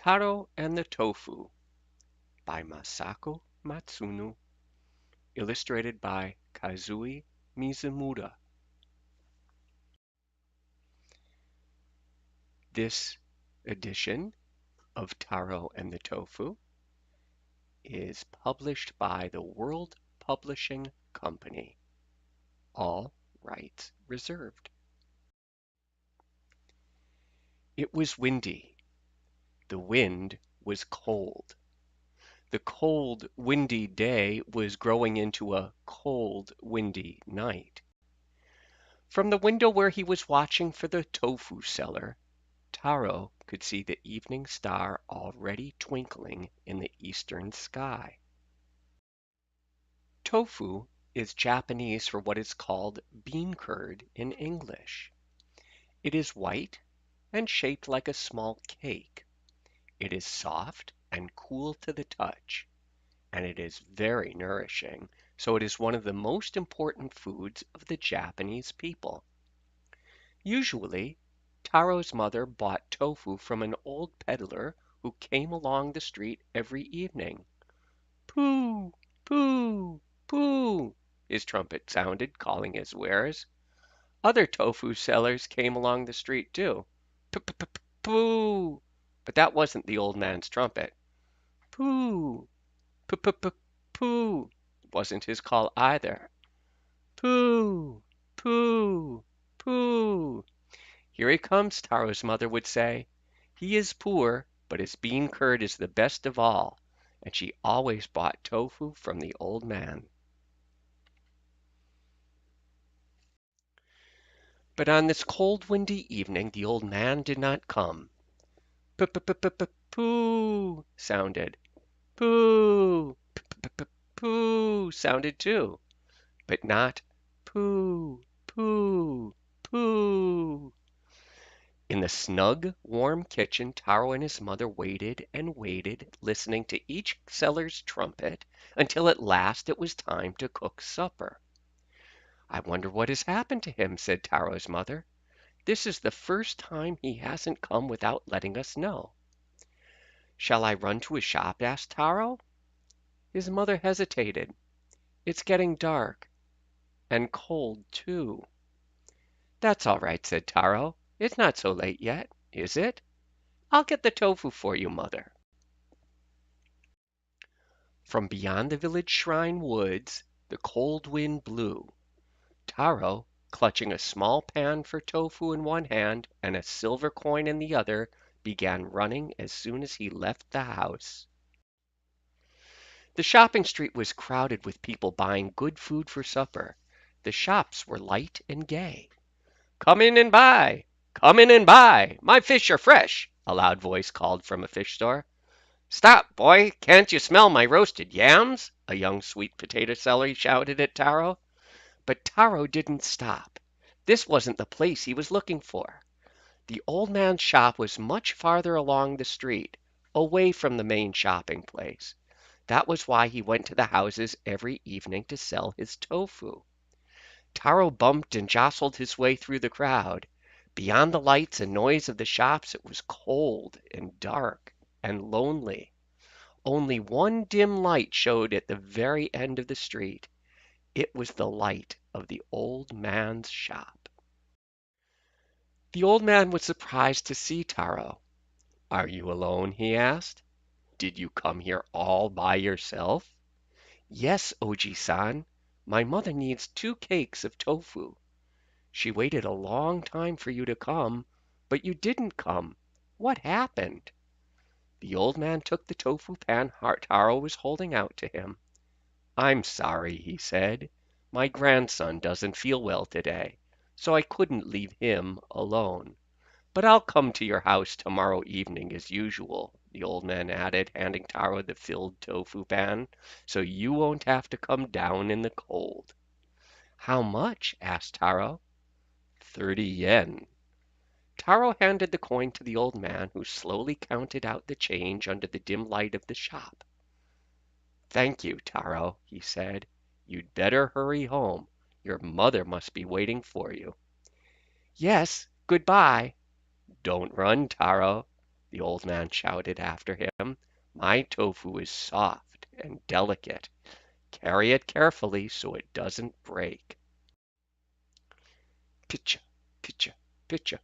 Taro and the Tofu by Masako Matsuno, illustrated by Kazui Mizumura. This edition of Taro and the Tofu is published by the World Publishing Company. All rights reserved. It was windy. The wind was cold. The cold, windy day was growing into a cold, windy night. From the window where he was watching for the tofu seller, Taro could see the evening star already twinkling in the eastern sky. Tofu is Japanese for what is called bean curd in English. It is white and shaped like a small cake. It is soft and cool to the touch, and it is very nourishing, so it is one of the most important foods of the Japanese people. Usually, Taro's mother bought tofu from an old peddler who came along the street every evening. Pooh! Pooh! Pooh! His trumpet sounded, calling his wares. Other tofu sellers came along the street too. Pooh! But that wasn't the old man's trumpet. Pooh! Pooh! Wasn't his call either. Pooh! Pooh! Pooh! Here he comes, Taro's mother would say. He is poor, but his bean curd is the best of all, and she always bought tofu from the old man. But on this cold, windy evening the old man did not come. Pooh sounded. Pooh! Pooh sounded too, but not pooh, pooh, pooh. In the snug, warm kitchen, Taro and his mother waited and waited, listening to each seller's trumpet, until at last it was time to cook supper. "I wonder what has happened to him," said Taro's mother. "This is the first time he hasn't come without letting us know." "Shall I run to his shop?" asked Taro. His mother hesitated. "It's getting dark, and cold, too." "That's all right," said Taro. "It's not so late yet, is it? I'll get the tofu for you, mother." From beyond the village shrine woods the cold wind blew. Taro, clutching a small pan for tofu in one hand and a silver coin in the other, began running as soon as he left the house. The shopping street was crowded with people buying good food for supper. The shops were light and gay. "Come in and buy! Come in and buy! My fish are fresh!" a loud voice called from a fish store. "Stop, boy! Can't you smell my roasted yams?" a young sweet potato seller shouted at Taro. But Taro didn't stop. This wasn't the place he was looking for. The old man's shop was much farther along the street, away from the main shopping place. That was why he went to the houses every evening to sell his tofu. Taro bumped and jostled his way through the crowd. Beyond the lights and noise of the shops it was cold and dark and lonely. Only one dim light showed at the very end of the street. It was the light of the old man's shop. The old man was surprised to see Taro. "Are you alone?" he asked. "Did you come here all by yourself?" "Yes, Oji-san. My mother needs 2 cakes of tofu. She waited a long time for you to come, but you didn't come. What happened?" The old man took the tofu pan Taro was holding out to him. "I'm sorry," he said. "My grandson doesn't feel well today, so I couldn't leave him alone. But I'll come to your house tomorrow evening as usual," the old man added, handing Taro the filled tofu pan, "so you won't have to come down in the cold." "How much?" asked Taro. 30 yen. Taro handed the coin to the old man, who slowly counted out the change under the dim light of the shop. "Thank you, Taro," he said. "You'd better hurry home. Your mother must be waiting for you." "Yes, good-bye." "Don't run, Taro." the old man shouted after him. My tofu is soft and delicate. Carry it carefully so it doesn't break. Pitcha, pitcha, pitcha.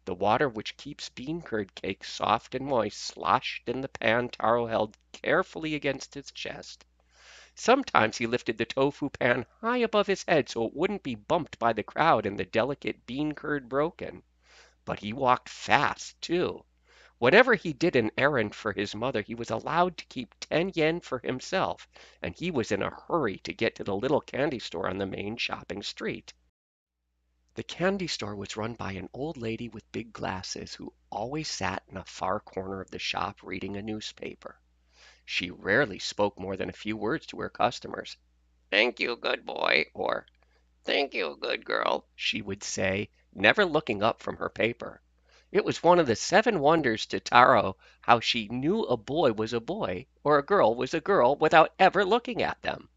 The water which keeps bean curd cake soft and moist sloshed in the pan Taro held carefully against his chest. Sometimes he lifted the tofu pan high above his head so it wouldn't be bumped by the crowd and the delicate bean curd broken. But he walked fast, too. Whenever he did an errand for his mother, he was allowed to keep 10 yen for himself, and he was in a hurry to get to the little candy store on the main shopping street. The candy store was run by an old lady with big glasses who always sat in a far corner of the shop reading a newspaper. She rarely spoke more than a few words to her customers. "Thank you, good boy," or "Thank you, good girl," she would say, never looking up from her paper. It was one of the seven wonders to Taro how she knew a boy was a boy or a girl was a girl without ever looking at them.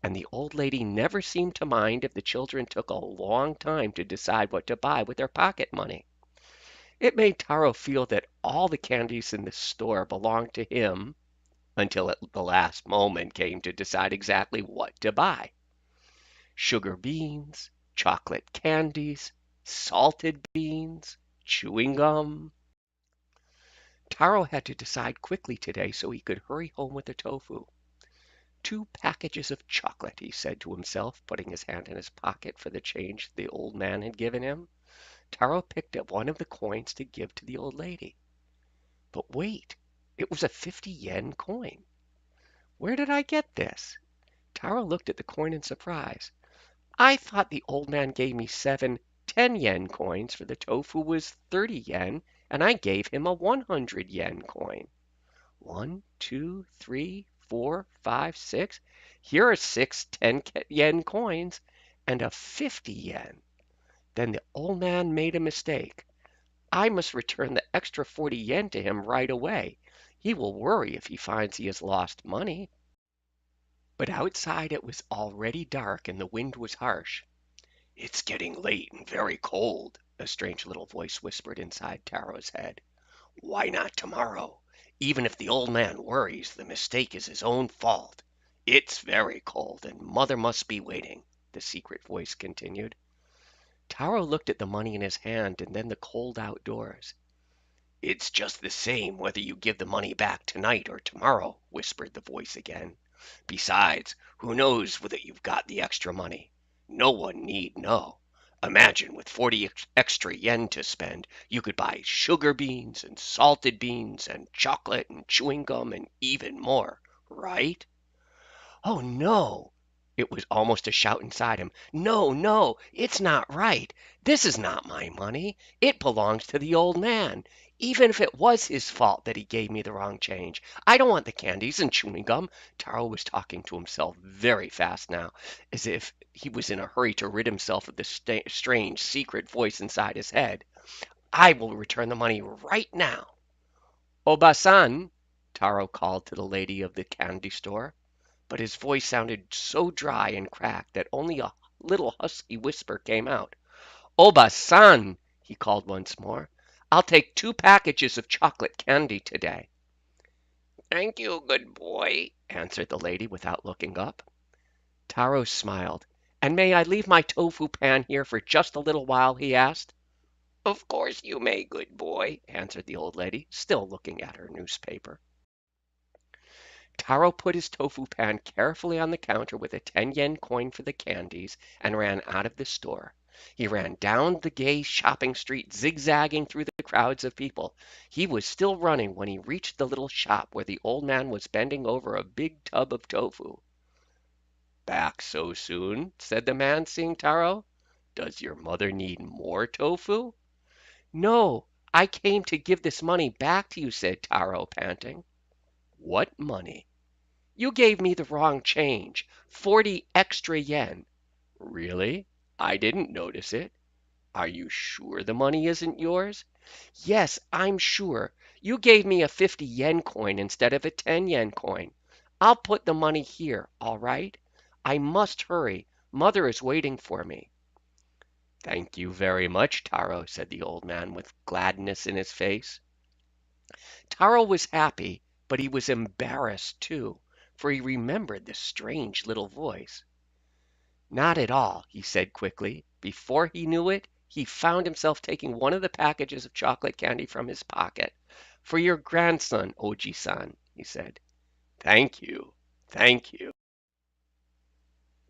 And the old lady never seemed to mind if the children took a long time to decide what to buy with their pocket money. It made Taro feel that all the candies in the store belonged to him until at the last moment came to decide exactly what to buy. Sugar beans, chocolate candies, salted beans, chewing gum. Taro had to decide quickly today so he could hurry home with the tofu. 2 packages of chocolate, he said to himself, putting his hand in his pocket for the change the old man had given him. Taro picked up one of the coins to give to the old lady. But wait, it was a 50 yen coin. Where did I get this? Taro looked at the coin in surprise. I thought the old man gave me 7 10 yen coins, for the tofu was 30 yen, and I gave him a 100 yen coin. 1, 2, 3, 4, 5, 6. Here are 6 10 yen coins and a 50 yen. Then the old man made a mistake. I must return the extra 40 yen to him right away. He will worry if he finds he has lost money. But outside it was already dark and the wind was harsh. "It's getting late and very cold," a strange little voice whispered inside Taro's head. "Why not tomorrow? Even if the old man worries, the mistake is his own fault. It's very cold, and mother must be waiting," the secret voice continued. Taro looked at the money in his hand and then the cold outdoors. "It's just the same whether you give the money back tonight or tomorrow," whispered the voice again. "Besides, who knows whether you've got the extra money? No one need know. Imagine with 40 extra yen to spend, you could buy sugar beans and salted beans and chocolate and chewing gum and even more, right?" "Oh, no!" It was almost a shout inside him. "No, no, it's not right. This is not my money. It belongs to the old man. Even if it was his fault that he gave me the wrong change, I don't want the candies and chewing gum." Taro was talking to himself very fast now, as if he was in a hurry to rid himself of the strange secret voice inside his head. "I will return the money right now." "Oba-san," Taro called to the lady of the candy store, but his voice sounded so dry and cracked that only a little husky whisper came out. "Oba-san," he called once more, "I'll take 2 packages of chocolate candy today." "Thank you, good boy," answered the lady without looking up. Taro smiled. "And may I leave my tofu pan here for just a little while?" he asked. "Of course you may, good boy," answered the old lady, still looking at her newspaper. Taro put his tofu pan carefully on the counter with a 10 yen coin for the candies and ran out of the store. He ran down the gay shopping street, zigzagging through the crowds of people. He was still running when he reached the little shop where the old man was bending over a big tub of tofu. "Back so soon?" said the man, seeing Taro. "Does your mother need more tofu?" "No, I came to give this money back to you," said Taro, panting. "What money?" "You gave me the wrong change, 40 extra yen." "Really? I didn't notice it. Are you sure the money isn't yours?" "Yes, I'm sure. You gave me a 50 yen coin instead of a 10 yen coin. I'll put the money here, all right? I must hurry. Mother is waiting for me." "Thank you very much, Taro," said the old man with gladness in his face. Taro was happy, but he was embarrassed too, for he remembered the strange little voice. "Not at all," he said quickly. Before he knew it, he found himself taking one of the packages of chocolate candy from his pocket. "For your grandson, Oji-san," he said. "Thank you, thank you."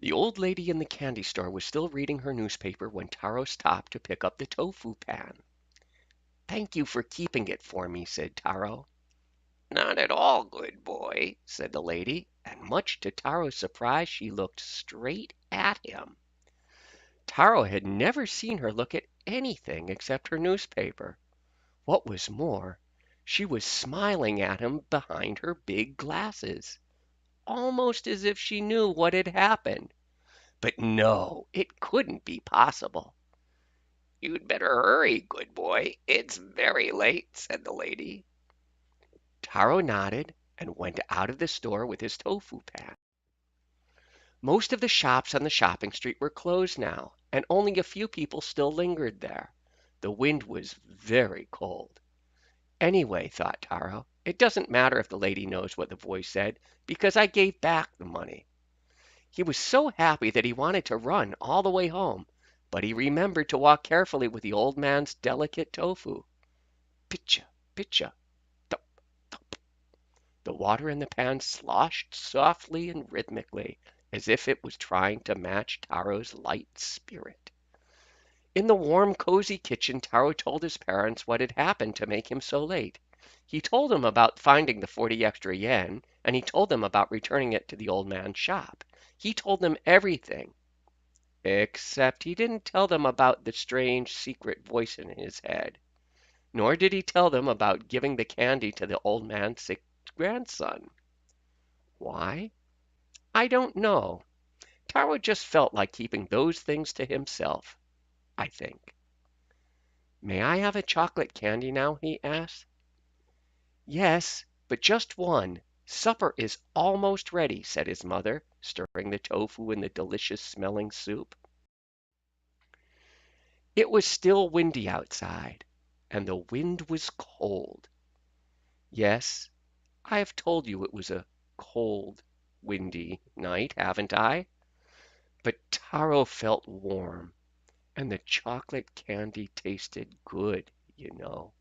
The old lady in the candy store was still reading her newspaper when Taro stopped to pick up the tofu pan. "Thank you for keeping it for me," said Taro. "Not at all, good boy," said the lady, and much to Taro's surprise she looked straight at him. Taro had never seen her look at anything except her newspaper. What was more, she was smiling at him behind her big glasses, almost as if she knew what had happened. But no, it couldn't be possible. "You'd better hurry, good boy. It's very late," said the lady. Taro nodded and went out of the store with his tofu pan. Most of the shops on the shopping street were closed now, and only a few people still lingered there. The wind was very cold. Anyway, thought Taro, it doesn't matter if the lady knows what the voice said, because I gave back the money. He was so happy that he wanted to run all the way home, but he remembered to walk carefully with the old man's delicate tofu. Pitcha, pitcha, tup, tup. The water in the pan sloshed softly and rhythmically, as if it was trying to match Taro's light spirit. In the warm, cozy kitchen, Taro told his parents what had happened to make him so late. He told them about finding the 40 extra yen, and he told them about returning it to the old man's shop. He told them everything, except he didn't tell them about the strange secret voice in his head. Nor did he tell them about giving the candy to the old man's sick grandson. Why? I don't know. Taro just felt like keeping those things to himself, I think. "May I have a chocolate candy now?" he asked. "Yes, but just one. Supper is almost ready," said his mother, stirring the tofu in the delicious smelling soup. It was still windy outside, and the wind was cold. Yes, I have told you it was a cold, windy night, haven't I? But Taro felt warm, and the chocolate candy tasted good, you know.